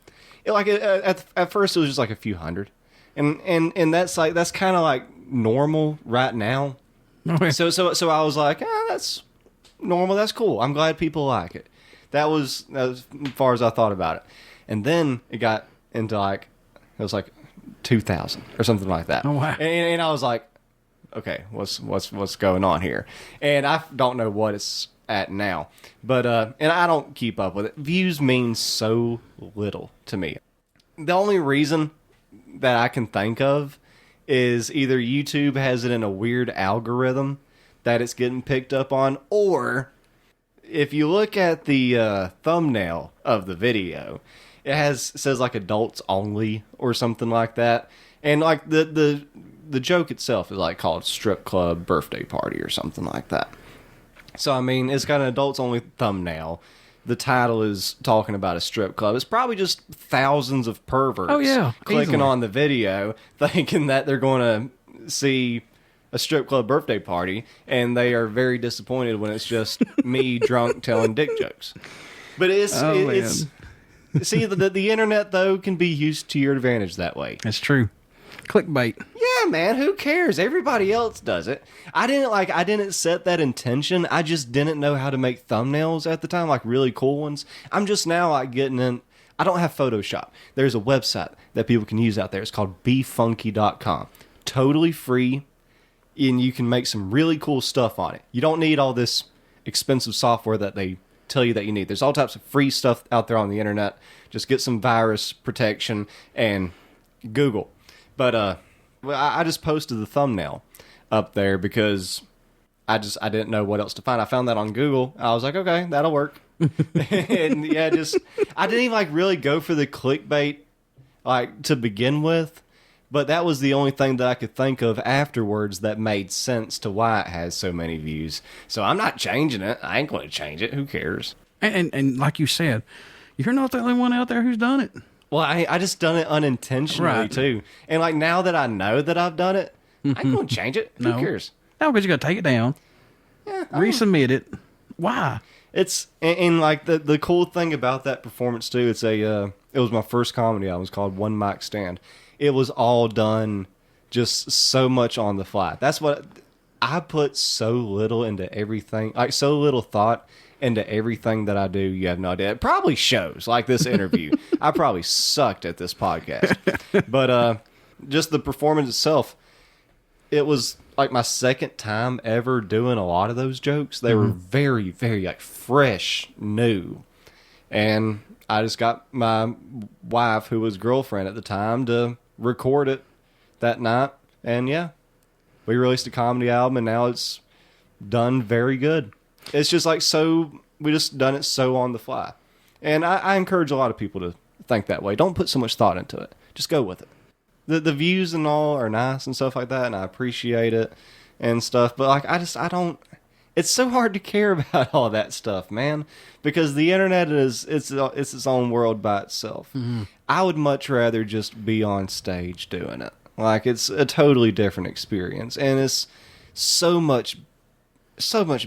at first it was just like a few hundred, and that's like, that's kind of like normal right now. Okay. So I was like, that's normal, that's cool. I'm glad people like it. That was as far as I thought about it. And then it got into like, it was like 2,000 or something like that. Oh, wow. And I was like, okay, what's going on here? And I don't know what it's at now, but and I don't keep up with it. Views mean so little to me. The only reason that I can think of is either YouTube has it in a weird algorithm that it's getting picked up on, or if you look at the thumbnail of the video, it says like adults only or something like that, and like the joke itself is like called Strip Club Birthday Party or something like that. So, I mean, it's got an adults only thumbnail. The title is talking about a strip club. It's probably just thousands of perverts clicking on the video thinking that they're going to see a strip club birthday party, and they are very disappointed when it's just me drunk telling dick jokes. But it's see, the internet, though, can be used to your advantage that way. That's true. Clickbait. Yeah, man, who cares? Everybody else does it. I didn't set that intention. I just didn't know how to make thumbnails at the time, like really cool ones. I'm just now like getting in. I don't have Photoshop. There's a website that people can use out there. It's called befunky.com. Totally free, and you can make some really cool stuff on it. You don't need all this expensive software that they tell you that you need. There's all types of free stuff out there on the internet. Just get some virus protection and Google. But I just posted the thumbnail up there because I didn't know what else to find. I found that on Google. I was like, okay, that'll work. And yeah, I didn't even like really go for the clickbait like to begin with, but that was the only thing that I could think of afterwards that made sense to why it has so many views. So I'm not changing it. I ain't going to change it. Who cares? And like you said, you're not the only one out there who's done it. Well, I just done it unintentionally, too. And, like, now that I know that I've done it, I ain't going to change it. Who cares? No, because you got to take it down. Yeah, resubmit it. Why? It's, and like, the cool thing about that performance, too, it was my first comedy album. It was called One Mic Stand. It was all done just so much on the fly. That's what, I put so little into everything, like, so little thought into everything that I do. You have no idea. It probably shows, like this interview. I probably sucked at this podcast. But just the performance itself, it was like my second time ever doing a lot of those jokes. They were very, very like fresh, new. And I just got my wife, who was girlfriend at the time, to record it that night. And yeah, we released a comedy album, and now it's done very good. It's just like we just done it so on the fly. And I encourage a lot of people to think that way. Don't put so much thought into it. Just go with it. The views and all are nice and stuff like that, and I appreciate it and stuff. But like, I don't. It's so hard to care about all that stuff, man, because the internet it's its own world by itself. Mm-hmm. I would much rather just be on stage doing it. Like, it's a totally different experience, and it's so much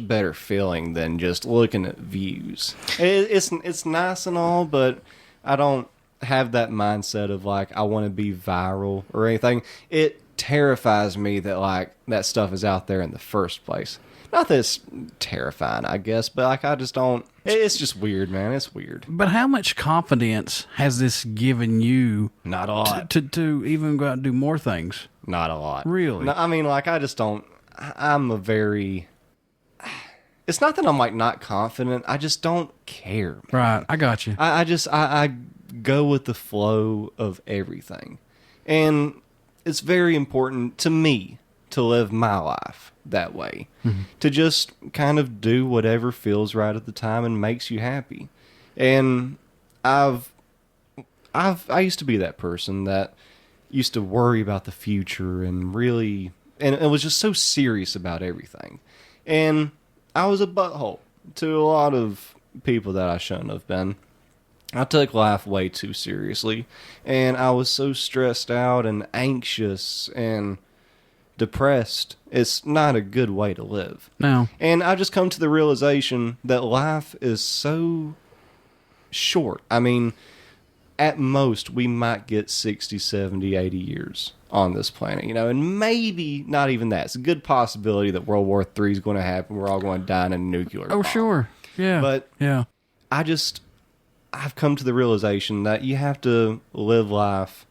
better feeling than just looking at views. It's nice and all, but I don't have that mindset of like I want to be viral or anything. It terrifies me that like that stuff is out there in the first place. Not that it's terrifying, I guess, but like I just don't. It's just weird, man. It's weird. But how much confidence has this given you? Not a lot. To even go out and do more things. Not a lot. Really? No, I mean, like I just don't. I'm a very. It's not that I'm like not confident. I just don't care, man. Right. I got you. I go with the flow of everything. And it's very important to me to live my life that way. Mm-hmm. To just kind of do whatever feels right at the time and makes you happy. And I used to be that person that used to worry about the future and really, and it was just so serious about everything. And I was a butthole to a lot of people that I shouldn't have been. I took life way too seriously, and I was so stressed out and anxious and depressed. It's not a good way to live. No. And I just come to the realization that life is so short. I mean, at most, we might get 60, 70, 80 years on this planet, you know, and maybe not even that. It's a good possibility that World War III is going to happen. We're all going to die in a nuclear bomb. Sure. Yeah. But yeah, I've come to the realization that you have to live life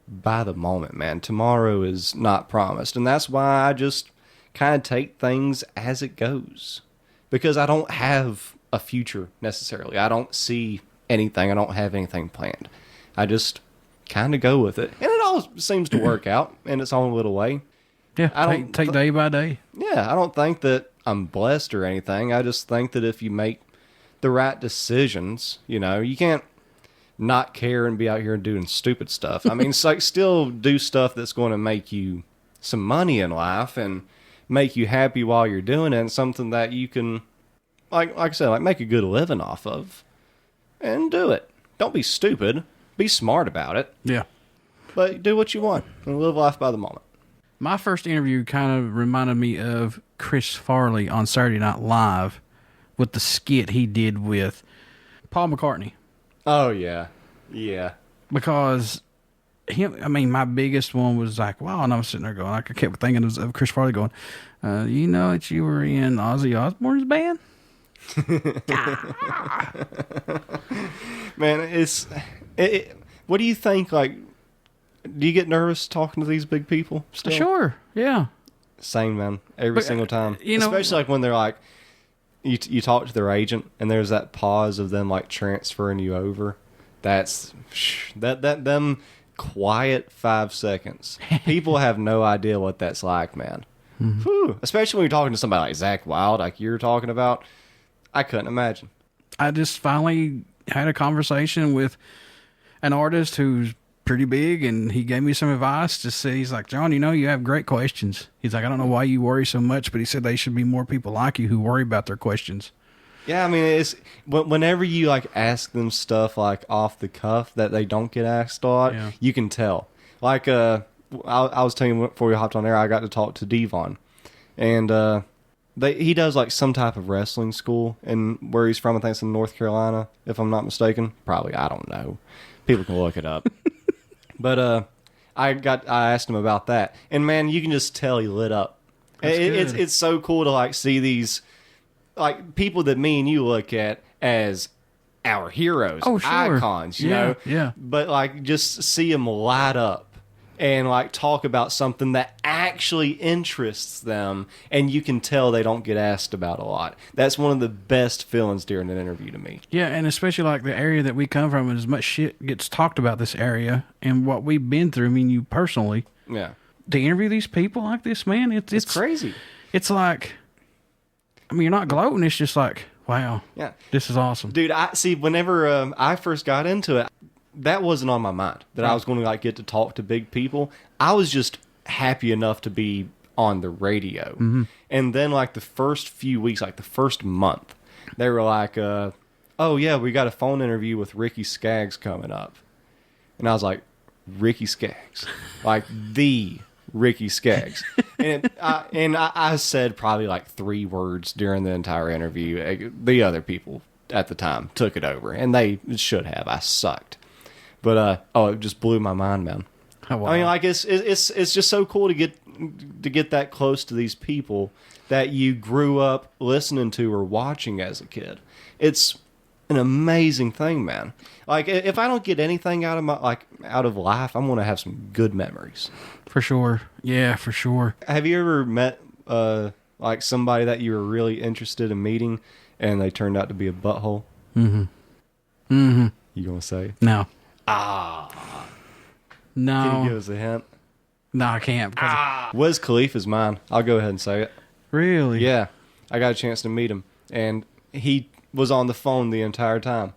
by the moment, man. Tomorrow is not promised. And that's why I just kind of take things as it goes. Because I don't have a future necessarily. I don't see anything. I don't have anything planned. I just kind of go with it. And it all seems to work out in its own little way. Yeah, take day by day. Yeah, I don't think that I'm blessed or anything. I just think that if you make the right decisions, you know, you can't not care and be out here and doing stupid stuff. I mean, it's like still do stuff that's going to make you some money in life and make you happy while you're doing it, and something that you can, like I said, like make a good living off of, and do it. Don't be stupid. Be smart about it. Yeah. But do what you want and live life by the moment. My first interview kind of reminded me of Chris Farley on Saturday Night Live with the skit he did with Paul McCartney. Oh, yeah. Yeah. Because my biggest one was like, wow, and I was sitting there going, like, I kept thinking of Chris Farley going, you know that you were in Ozzy Osbourne's band? Man, what do you think, like, do you get nervous talking to these big people still? Sure, yeah. Same, man. Every single time. You know, especially like when they're like, you talk to their agent and there's that pause of them like transferring you over. That's them quiet 5 seconds. People have no idea what that's like, man. Mm-hmm. Whew. Especially when you're talking to somebody like Zakk Wylde, like you're talking about. I couldn't imagine. I just finally had a conversation with an artist who's pretty big, and he gave me some advice to say, he's like, John, you know, you have great questions. He's like, I don't know why you worry so much, but he said they should be more people like you who worry about their questions. Yeah, I mean, it's whenever you like ask them stuff like off the cuff that they don't get asked a lot, yeah. You can tell. Like, I was telling you before we hopped on air, I got to talk to Devon, and he does like some type of wrestling school, and where he's from, I think it's in North Carolina, if I'm not mistaken. Probably, I don't know. People can look it up. But I asked him about that, and man, you can just tell he lit up. It's so cool to like see these like people that me and you look at as our heroes, icons, you know. Yeah. But like just see them light up and like talk about something that actually interests them, and you can tell they don't get asked about a lot. That's one of the best feelings during an interview to me. Yeah, and especially like the area that we come from, and as much shit gets talked about this area and what we've been through. I mean, you personally. Yeah. To interview these people like this, man, it's crazy. It's like, I mean, you're not gloating. It's just like, wow, yeah, this is awesome, dude. I see. Whenever I first got into it, that wasn't on my mind that I was going to like get to talk to big people. I was just happy enough to be on the radio. Mm-hmm. And then like the first few weeks, like the first month, they were like, "Oh yeah, we got a phone interview with Ricky Skaggs coming up," and I was like, "Ricky Skaggs, like the." Ricky Skaggs. And I said probably like 3 words during the entire interview. The other people at the time took it over, and they should have. I sucked. But it just blew my mind, man. Oh, wow. I mean, like it's just so cool to get that close to these people that you grew up listening to or watching as a kid. It's an amazing thing, man. Like if I don't get anything out of life, I'm gonna have some good memories. For sure. Yeah, for sure. Have you ever met like somebody that you were really interested in meeting and they turned out to be a butthole? Mm-hmm. Mm-hmm. You gonna say? No. No. Can you give us a hint? No, I can't. Wiz Khalifa's mine. I'll go ahead and say it. Really? Yeah. I got a chance to meet him, and he was on the phone the entire time.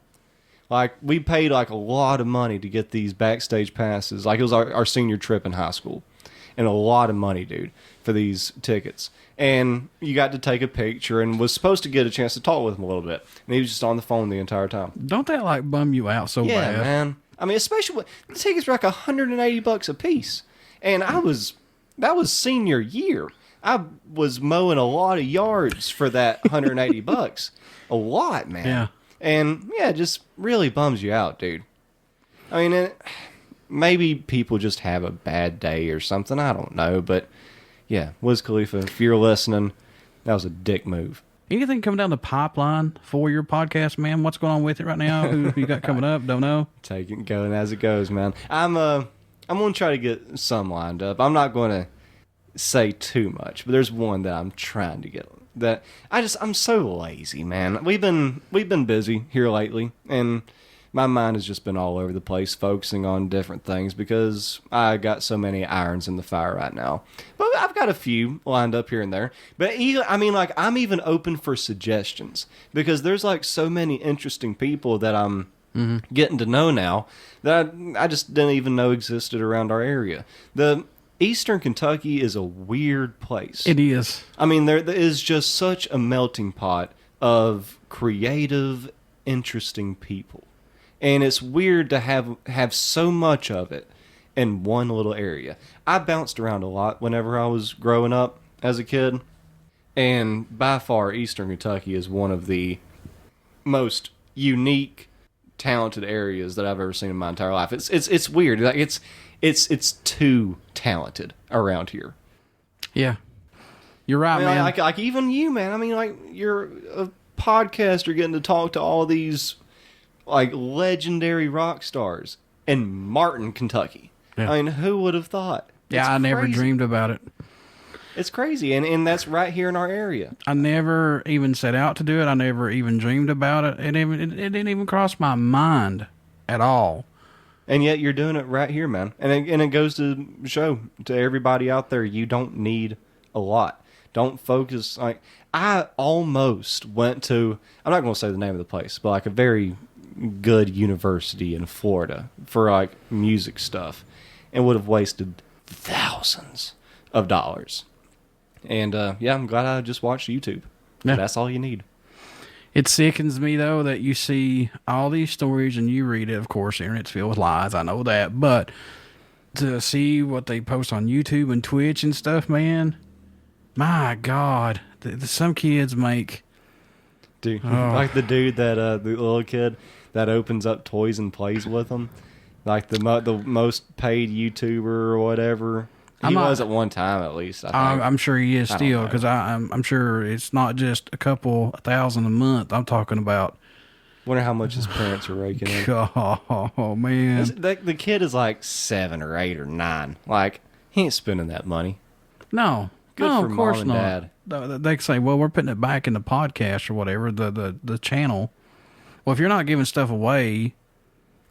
Like, we paid like a lot of money to get these backstage passes. Like, it was our senior trip in high school. And a lot of money, dude, for these tickets. And you got to take a picture and was supposed to get a chance to talk with him a little bit. And he was just on the phone the entire time. Don't that, like, bum you out so bad? Yeah, man. I mean, especially when the tickets were like $180 a piece. And that was senior year. I was mowing a lot of yards for that $180. A lot, man. Yeah. And, yeah, it just really bums you out, dude. I mean, maybe people just have a bad day or something. I don't know. But, yeah, Wiz Khalifa, if you're listening, that was a dick move. Anything coming down the pipeline for your podcast, man? What's going on with it right now? Who you got coming up? Don't know. Take it and going as it goes, man. I'm going to try to get some lined up. I'm not going to say too much, but there's one that I'm trying to get. That I'm so lazy, man. We've been busy here lately, and my mind has just been all over the place, focusing on different things because I got so many irons in the fire right now. But I've got a few lined up here and there. But I'm even open for suggestions because there's like so many interesting people that I'm getting to know now that I just didn't even know existed around our area. The Eastern Kentucky is a weird place. It is. I mean, there is just such a melting pot of creative, interesting people. And it's weird to have so much of it in one little area. I bounced around a lot whenever I was growing up as a kid. And by far, Eastern Kentucky is one of the most unique, talented areas that I've ever seen in my entire life. It's weird. Like it's too talented around here. Yeah, you're right, I mean, man. Like even you, man. I mean, like you're a podcaster getting to talk to all these like legendary rock stars in Martin, Kentucky. Yeah. I mean, who would have thought? Yeah, I never dreamed about it. It's crazy, and that's right here in our area. I never even set out to do it. I never even dreamed about it. It didn't even cross my mind at all. And yet you're doing it right here, man. And it goes to show to everybody out there, you don't need a lot. Don't focus. Like, I almost went to, I'm not going to say the name of the place, but like a very good university in Florida for like music stuff, and would have wasted thousands of dollars. And yeah, I'm glad I just watched YouTube. Yeah. That's all you need. It sickens me, though, that you see all these stories and you read it. Of course, the internet's filled with lies. I know that. But to see what they post on YouTube and Twitch and stuff, man, my God. Some kids make... Dude, like the dude that, the little kid that opens up toys and plays with them. Like the most paid YouTuber or whatever. He was at one time, at least. I'm sure he is still, because I'm sure it's not just a couple thousand a month. I'm talking about Wonder how much his parents are raking in. Oh, man. The kid is like 7 or 8 or 9. Like, he ain't spending that money. No. Good no, for of course mom and not. dad. They can say, well, we're putting it back in the podcast or whatever, the channel. Well, if you're not giving stuff away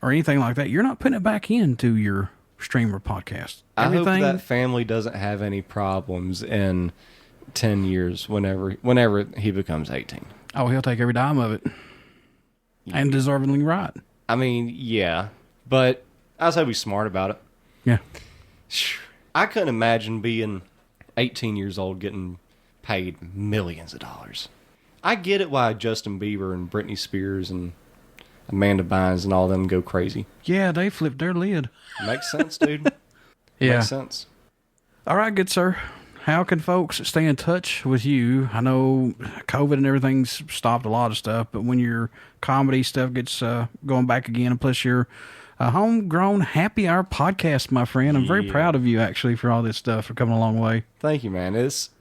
or anything like that, you're not putting it back into your streamer podcast. I hope that family doesn't have any problems in 10 years whenever he becomes 18. Oh, he'll take every dime of it. Yeah. And deservingly right. I mean, yeah. But I say be smart about it. Yeah. I couldn't imagine being 18 years old getting paid millions of dollars. I get it why Justin Bieber and Britney Spears and Amanda Bynes and all them go crazy. Yeah, they flipped their lid. Makes sense, dude. Yeah. Makes sense. All right, good sir. How can folks stay in touch with you? I know COVID and everything's stopped a lot of stuff, but when your comedy stuff gets going back again, and plus your homegrown happy hour podcast, my friend, I'm very proud of you actually for all this stuff, for coming a long way. Thank you, man. It's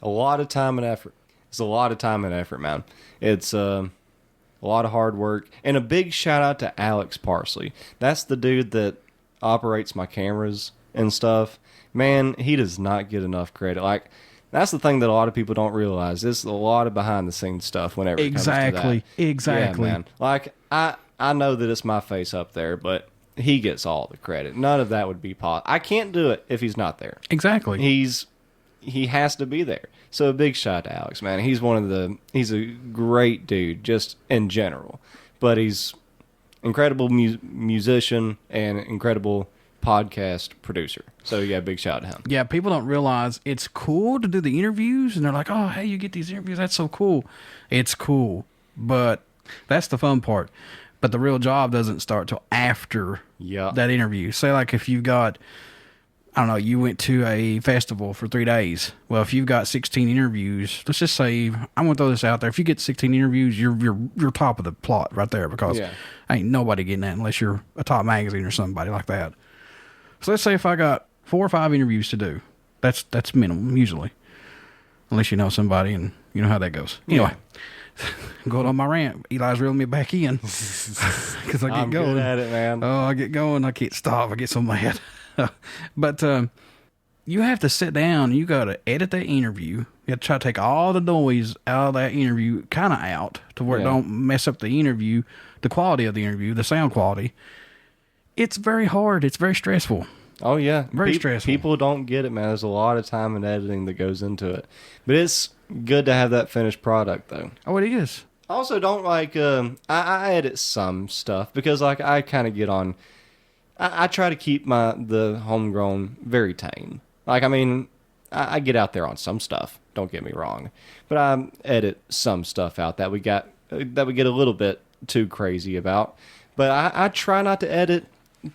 a lot of time and effort. It's a lot of time and effort, man. It's a lot of hard work. And a big shout out to Alex Parsley. That's the dude that operates my cameras and stuff. Man, he does not get enough credit. Like, that's the thing that a lot of people don't realize. There's a lot of behind the scenes stuff whenever it comes to that. Exactly. Yeah, man. Like, I know that it's my face up there, but he gets all the credit. None of that would be possible. I can't do it if he's not there. Exactly. He has to be there. So a big shout to Alex, man. He's a great dude, just in general. But he's incredible musician and incredible podcast producer. So yeah, big shout to him. Yeah, people don't realize it's cool to do the interviews, and they're like, oh, hey, you get these interviews, that's so cool. It's cool, but that's the fun part. But the real job doesn't start till after that interview. Say like if you've got, I don't know, you went to a festival for 3 days. Well, if you've got 16 interviews, let's just say, I'm going to throw this out there. If you get 16 interviews, you're top of the plot right there, because ain't nobody getting that unless you're a top magazine or somebody like that. So let's say if I got 4 or 5 interviews to do, that's minimum usually, unless you know somebody and you know how that goes. Anyway, going on my rant. Eli's reeling me back in because I get going. Good at it, man. Oh, I get going. I can't stop. I get so mad. But you have to sit down. You got to edit that interview. You have to try to take all the noise out of that interview, kind of out, to where it don't mess up the interview, the quality of the interview, the sound quality. It's very hard. It's very stressful. Oh, yeah. Very stressful. People don't get it, man. There's a lot of time and editing that goes into it. But it's good to have that finished product, though. Oh, it is. Also, don't, like, I edit some stuff because, like, I kind of get on... I try to keep the homegrown very tame. Like, I mean, I get out there on some stuff. Don't get me wrong. But I edit some stuff out that we get a little bit too crazy about. But I try not to edit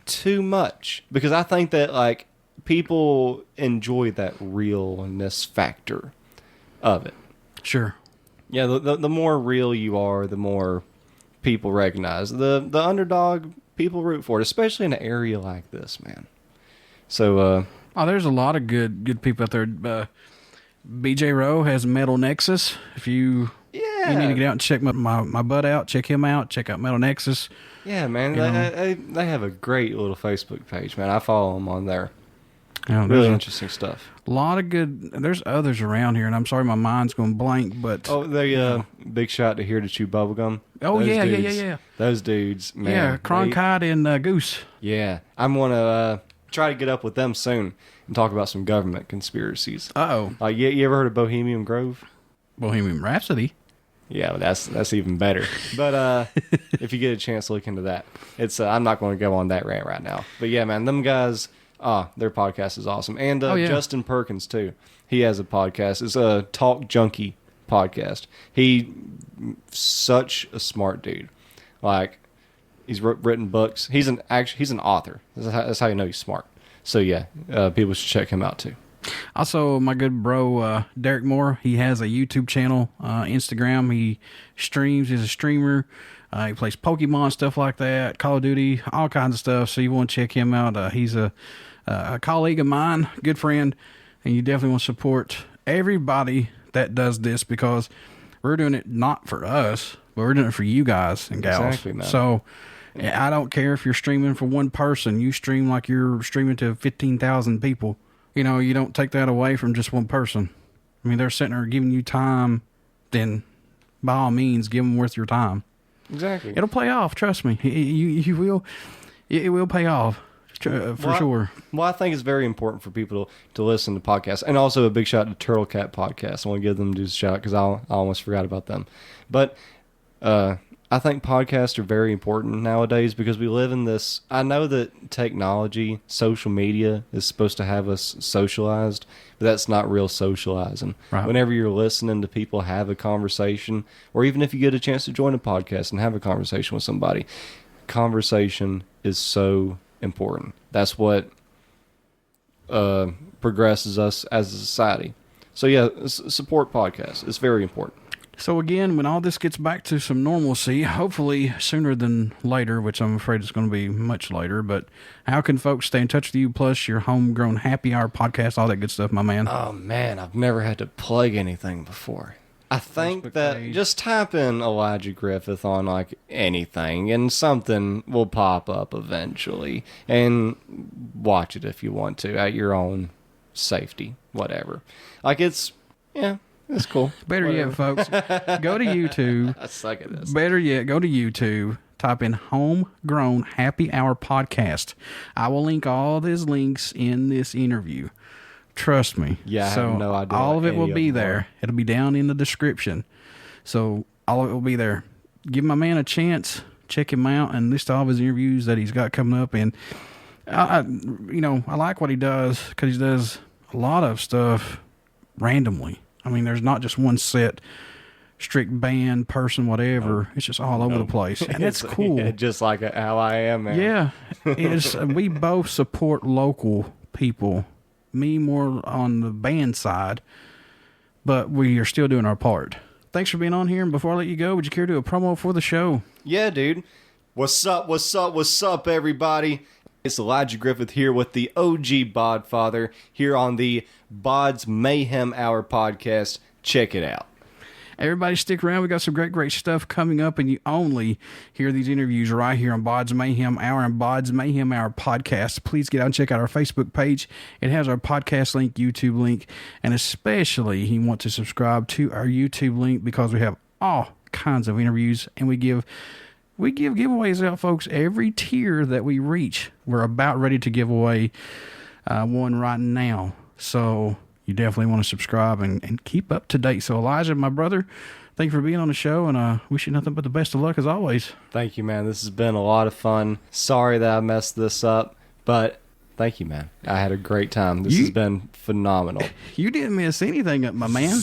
too much because I think that like people enjoy that realness factor of it. Sure. Yeah, the more real you are, the more people recognize the underdog. People root for it, especially in an area like this, man. So, there's a lot of good people out there. BJ Rowe has Metal Nexus. If you need to get out and check my butt out, check him out. Check out Metal Nexus. Yeah, man. They have a great little Facebook page, man. I follow them on there. Yeah, really interesting stuff. A lot of good. There's others around here, and I'm sorry my mind's going blank, but big shout to Here to Chew Bubblegum. Oh, yeah. Those dudes, man. Yeah, Cronkite and Goose. Yeah, I'm gonna try to get up with them soon and talk about some government conspiracies. Uh-oh. Like, you ever heard of Bohemian Grove? Bohemian Rhapsody. Yeah, well, that's even better. But if you get a chance to look into that, it's I'm not going to go on that rant right now. But yeah, man, them guys, their podcast is awesome. And Justin Perkins too. He has a podcast. It's a Talk Junkie podcast. He such a smart dude. Like, he's written books. He's an author. That's how you know he's smart. So yeah, people should check him out too. Also, my good bro, Derek Moore, he has a YouTube channel, Instagram. He streams. He's a streamer. He plays Pokemon, stuff like that, Call of Duty, all kinds of stuff. So you want to check him out. He's a colleague of mine, good friend, and you definitely want to support everybody that does this because we're doing it not for us, but we're doing it for you guys and gals. Exactly, man. So I don't care if you're streaming for one person. You stream like you're streaming to 15,000 people. You know, you don't take that away from just one person. I mean, they're sitting there giving you time, then by all means, give them worth your time. Exactly. It'll pay off. Trust me. You will. It will pay off for sure. Well, I think it's very important for people to listen to podcasts, and also a big shout out to Turtle Cat Podcast. I want to give them a shout because I almost forgot about them. But I think podcasts are very important nowadays because we live in this. I know that technology, social media is supposed to have us socialized, but that's not real socializing. Right. Whenever you're listening to people have a conversation, or even if you get a chance to join a podcast and have a conversation with somebody, conversation is so important. That's what progresses us as a society. So yeah, support podcasts. It's very important. So again, when all this gets back to some normalcy, hopefully sooner than later, which I'm afraid it's going to be much later, but how can folks stay in touch with you, plus your homegrown happy hour podcast, all that good stuff, my man? Oh man, I've never had to plug anything before. I think Facebook that page. just type in Elijah Griffith on like anything and something will pop up eventually, and watch it if you want to at your own safety, whatever. Like it's cool. Better Whatever. yet, folks, go to YouTube. I suck at this. Better yet, go to YouTube, type in Homegrown Happy Hour Podcast. I will link all these links in this interview. Trust me. Yeah, I have no idea all of what it will any of be them there. are. It'll be down in the description. So all of it will be there. Give my man a chance. Check him out and list all of his interviews that he's got coming up. And I like what he does because he does a lot of stuff randomly. I mean, there's not just one set, strict band, person, whatever. It's just all over the place. And that's cool. Yeah, just like how I am, man. Yeah. We both support local people. Me more on the band side, but we are still doing our part. Thanks for being on here. And before I let you go, would you care to do a promo for the show? Yeah, dude. What's up, everybody? It's Elijah Griffith here with the OG Bodfather here on the BODS Mayhem Hour Podcast. Check it out. Everybody stick around. We got some great stuff coming up, and you only hear these interviews right here on BODS Mayhem Hour and BODS Mayhem Hour Podcast. Please get out and check out our Facebook page. It has our podcast link, YouTube link, and especially you want to subscribe to our YouTube link because we have all kinds of interviews, and we give giveaways out, folks. Every tier that we reach, we're about ready to give away one right now. So you definitely want to subscribe and keep up to date. So Elijah, my brother, thank you for being on the show, and wish you nothing but the best of luck as always. Thank you, man. This has been a lot of fun. Sorry that I messed this up, but thank you, man. I had a great time. This has been phenomenal. You didn't miss anything, my man.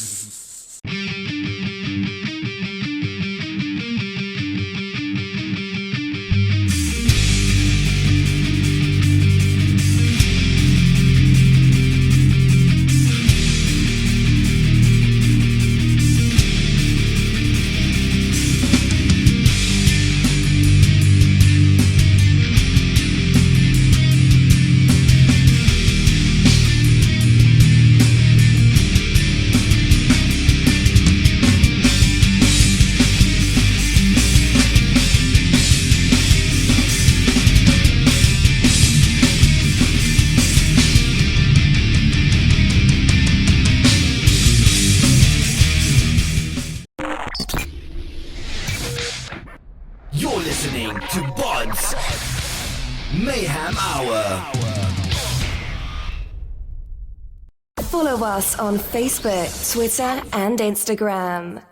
You're listening to BODS Mayhem Hour. Follow us on Facebook, Twitter, and Instagram.